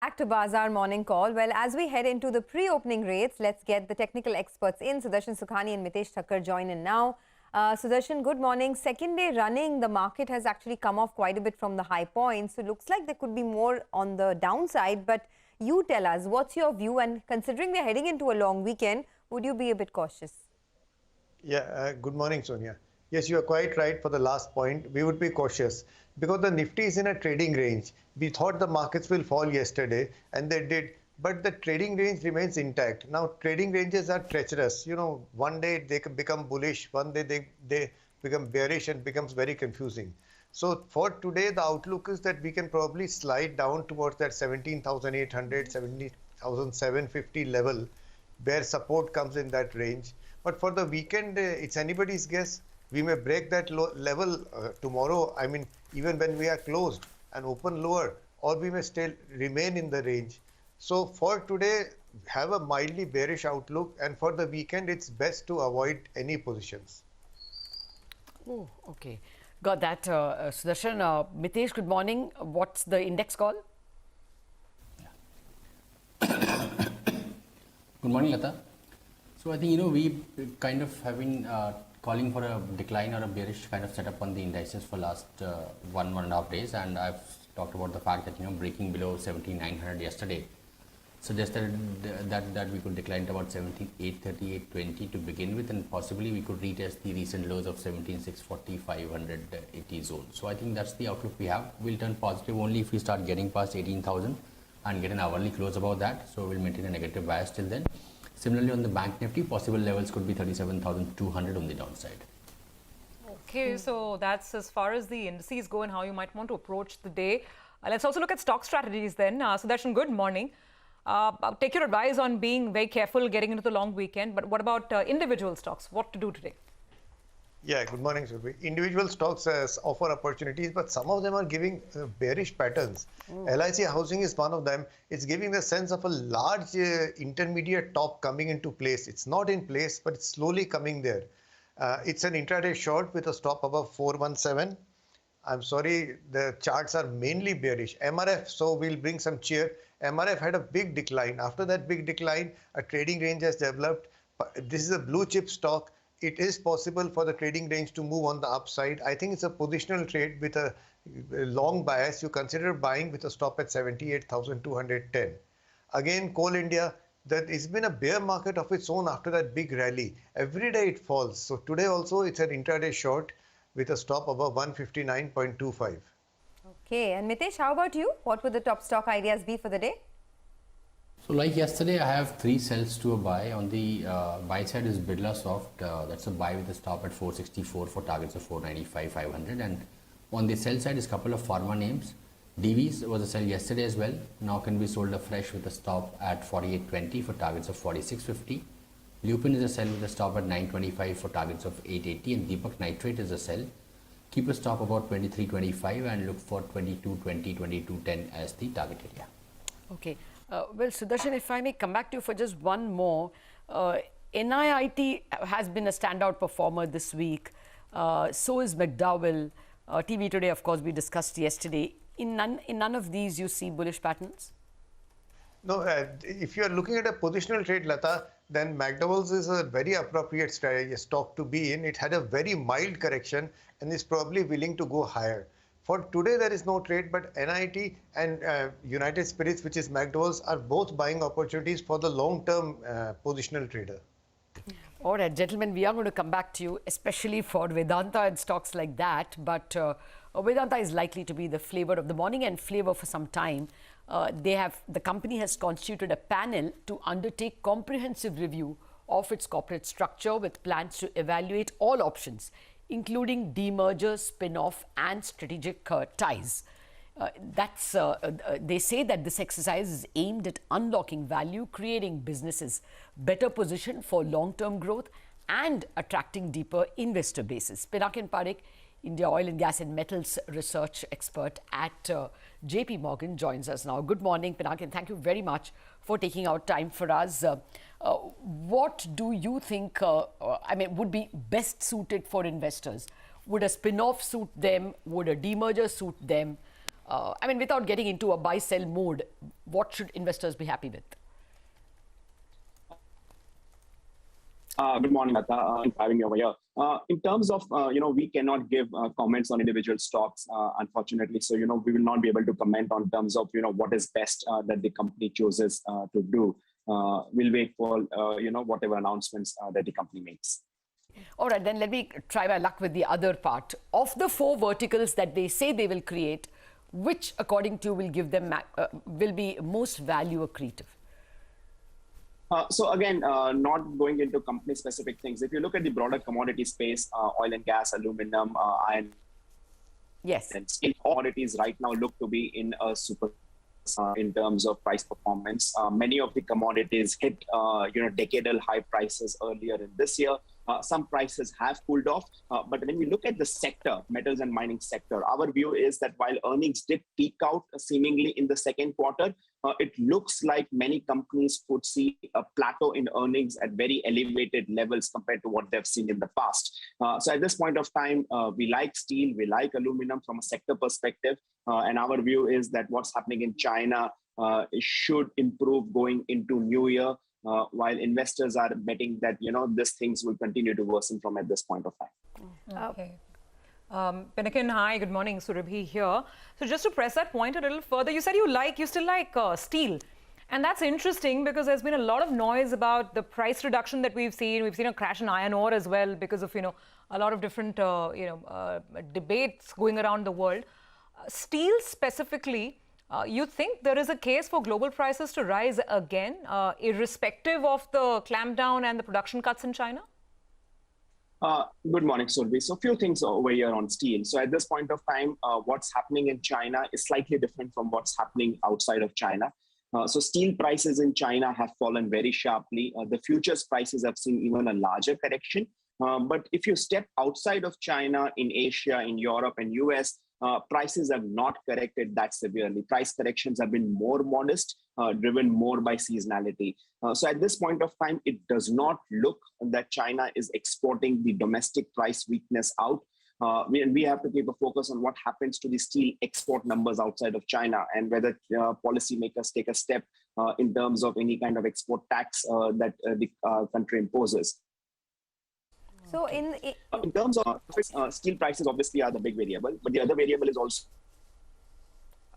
Back to Bazaar Morning Call. Well, as we head into the pre-opening rates, let's get the technical experts in. Sudarshan Sukhani and Mitesh Thakkar join in now. Sudarshan, good morning. Second day running, the market has actually come off quite a bit from the high points. So it looks like there could be more on the downside. But you tell us, what's your view? And considering we're heading into a long weekend, would you be a bit cautious? Yeah, good morning, Sonia. Yes, you are quite right for the last point. We would be cautious because the Nifty is in a trading range. We thought the markets will fall yesterday and they did, but the trading range remains intact. Now, trading ranges are treacherous. You know, one day they can become bullish, one day they become bearish and becomes very confusing. So for today, the outlook is that we can probably slide down towards that 17,800, 17,750 level where support comes in that range. But for the weekend, it's anybody's guess. We may break that level tomorrow. I mean, even when we are closed and open lower, or we may still remain in the range. So for today, have a mildly bearish outlook, and for the weekend, it's best to avoid any positions. Oh, okay. Got that, Sudarshan. Mitesh, good morning. What's the index call? Good morning, Lata. So I think, we kind of have been calling for a decline or a bearish kind of setup on the indices for last one and a half days, and I've talked about the fact that breaking below 17,900 yesterday suggested that we could decline to about 17,830, 820 to begin with, and possibly we could retest the recent lows of 17,640, 580 zone. So I think that's the outlook we have. We'll turn positive only if we start getting past 18,000 and get an hourly close above that. So we'll maintain a negative bias till then. Similarly, on the Bank Nifty, possible levels could be 37,200 on the downside. Okay, so that's as far as the indices go and how you might want to approach the day. Let's also look at stock strategies then. Sudarshan, good morning. Take your advice on being very careful getting into the long weekend. But what about individual stocks? What to do today? Yeah, good morning, Surabhi. Individual stocks offer opportunities, but some of them are giving bearish patterns. LIC Housing is one of them. It's giving the sense of a large intermediate top coming into place. It's not in place, but it's slowly coming there. It's an intraday short with a stop above 417. I'm sorry, the charts are mainly bearish. MRF, so we'll bring some cheer. MRF had a big decline. After that big decline, a trading range has developed. This is a blue chip stock. It is possible for the trading range to move on the upside. I think it's a positional trade with a long bias. You consider buying with a stop at 78,210. Again, Coal India, that it's been a bear market of its own after that big rally. Every day it falls. So today also it's an intraday short with a stop above 159.25. Okay, and Mitesh, how about you? What would the top stock ideas be for the day? So like yesterday, I have three sells to a buy. On the buy side is Birlasoft. That's a buy with a stop at 464 for targets of 495, 500. And on the sell side is a couple of pharma names. Divi's was a sell yesterday as well. Now can be sold afresh with a stop at 48.20 for targets of 46.50. Lupin is a sell with a stop at 925 for targets of 880. And Deepak Nitrate is a sell. Keep a stop about 23.25 and look for 22.20, 22.10 as the target area. Okay. Well, Sudarshan, if I may come back to you for just one more. NIIT has been a standout performer this week. So is McDowell. TV Today, of course, we discussed yesterday. In none of these, you see bullish patterns? No, if you are looking at a positional trade, Lata, then McDowell's is a very appropriate strategy, stock to be in. It had a very mild correction and is probably willing to go higher. For today, there is no trade, but NIT and United Spirits, which is McDowell's, are both buying opportunities for the long-term positional trader. All right, gentlemen, we are going to come back to you, especially for Vedanta and stocks like that. But Vedanta is likely to be the flavor of the morning and flavor for some time. The company has constituted a panel to undertake comprehensive review of its corporate structure with plans to evaluate all options, including demerger, spin-off and strategic ties. They say that this exercise is aimed at unlocking value, creating businesses better positioned for long-term growth and attracting deeper investor bases. Pinakin Parekh, India Oil and Gas and Metals research expert at JP Morgan, joins us now. Good morning, Pinakin. Thank you very much for taking out time for us. What do you think would be best suited for investors? Would a spin-off suit them? Would a demerger suit them? I mean, without getting into a buy-sell mode, what should investors be happy with? Good morning, Lata. Thanks for having me over here. In terms of, we cannot give comments on individual stocks, unfortunately. So, we will not be able to comment on terms of, what is best that the company chooses to do. We'll wait for, whatever announcements that the company makes. All right, then let me try my luck with the other part. Of the 4 verticals that they say they will create, which, according to you, will give them will be most value accretive? So again, not going into company-specific things. If you look at the broader commodity space, oil and gas, aluminum, iron, Yes. and steel commodities right now look to be in a super in terms of price performance. Many of the commodities hit, decadal high prices earlier in this year. Some prices have cooled off, but when we look at the sector, metals and mining sector, our view is that while earnings did peak out seemingly in the second quarter, it looks like many companies could see a plateau in earnings at very elevated levels compared to what they've seen in the past. So at this point of time, we like steel, we like aluminum from a sector perspective, and our view is that what's happening in China should improve going into New Year. While investors are betting that these things will continue to worsen from at this point of time. Okay. Pinakin, hi, good morning. Surabhi here. So just to press that point a little further, you said you still like steel. And that's interesting because there's been a lot of noise about the price reduction that we've seen. We've seen a crash in iron ore as well because of, a lot of different, debates going around the world. Steel specifically, you think there is a case for global prices to rise again, irrespective of the clampdown and the production cuts in China? Good morning, Surabhi. So a few things over here on steel. So at this point of time, what's happening in China is slightly different from what's happening outside of China. So steel prices in China have fallen very sharply. The futures prices have seen even a larger correction. But if you step outside of China, in Asia, in Europe and US, prices have not corrected that severely. Price corrections have been more modest, driven more by seasonality. So at this point of time, it does not look that China is exporting the domestic price weakness out. We have to keep a focus on what happens to the steel export numbers outside of China and whether policymakers take a step in terms of any kind of export tax that the country imposes. So in terms of steel prices, obviously are the big variable, but the other variable is also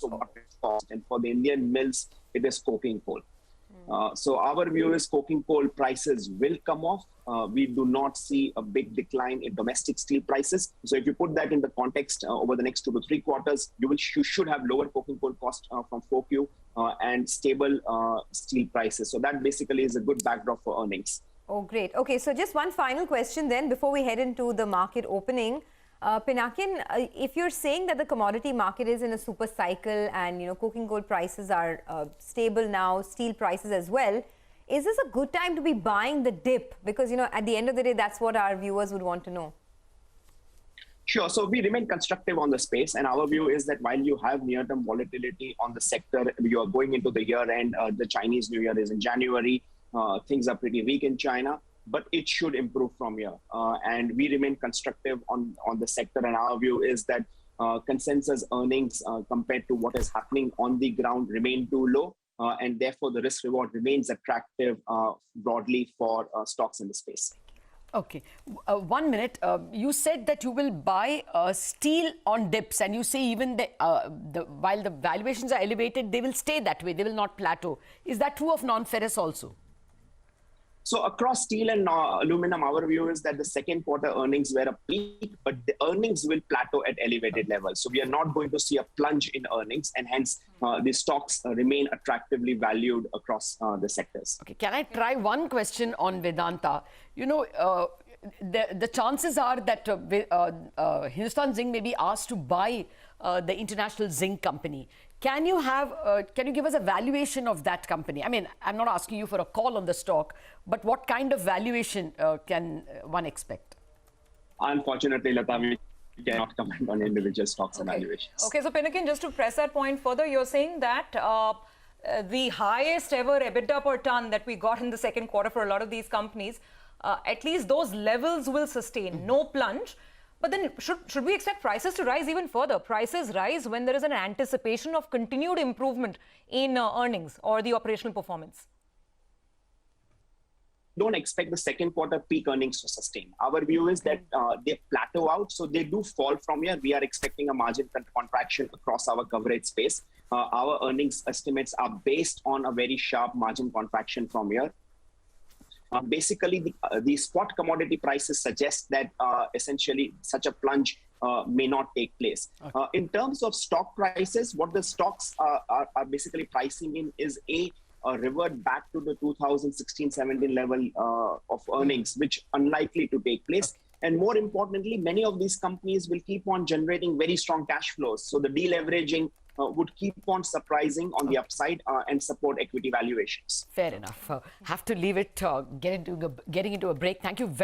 what it costs. And for the Indian mills, it is coking coal. So our view is coking coal prices will come off. We do not see a big decline in domestic steel prices. So if you put that in the context over the next 2 to 3 quarters, you should have lower coking coal cost from 4Q and stable steel prices. So that basically is a good backdrop for earnings. Oh, great. Okay, so just one final question then before we head into the market opening. Pinakin, if you're saying that the commodity market is in a super cycle and, coking coal prices are stable now, steel prices as well, is this a good time to be buying the dip? Because, at the end of the day, that's what our viewers would want to know. Sure. So we remain constructive on the space. And our view is that while you have near-term volatility on the sector, you are going into the year end, the Chinese New Year is in January. Things are pretty weak in China, but it should improve from here. And we remain constructive on the sector. And our view is that consensus earnings compared to what is happening on the ground remain too low. And therefore, the risk reward remains attractive broadly for stocks in the space. Okay. 1 minute. You said that you will buy steel on dips, and you say even while the valuations are elevated, they will stay that way. They will not plateau. Is that true of non-ferrous also? So across steel and aluminum, our view is that the second quarter earnings were a peak, but the earnings will plateau at elevated levels. So we are not going to see a plunge in earnings, and hence the stocks remain attractively valued across the sectors. Okay, can I try one question on Vedanta? The chances are that Hindustan Zinc may be asked to buy the International Zinc Company. Can you give us a valuation of that company? I mean, I'm not asking you for a call on the stock, but what kind of valuation can one expect? Unfortunately, Lata, we cannot comment on individual stocks and valuations. Okay, so Pinakin, just to press that point further, you're saying that the highest ever EBITDA per ton that we got in the second quarter for a lot of these companies, at least those levels will sustain, no plunge. But then should we expect prices to rise even further? Prices rise when there is an anticipation of continued improvement in earnings or the operational performance. Don't expect the second quarter peak earnings to sustain. Our view is that they plateau out, so they do fall from here. We are expecting a margin contraction across our coverage space. Our earnings estimates are based on a very sharp margin contraction from here. Basically, the spot commodity prices suggest that essentially such a plunge may not take place. Okay. In terms of stock prices, what the stocks are basically pricing in is a revert back to the 2016-17 level of earnings, which unlikely to take place. And more importantly, many of these companies will keep on generating very strong cash flows. So the deleveraging would keep on surprising on the upside and support equity valuations. Fair enough. Have to leave it, getting into a break. Thank you very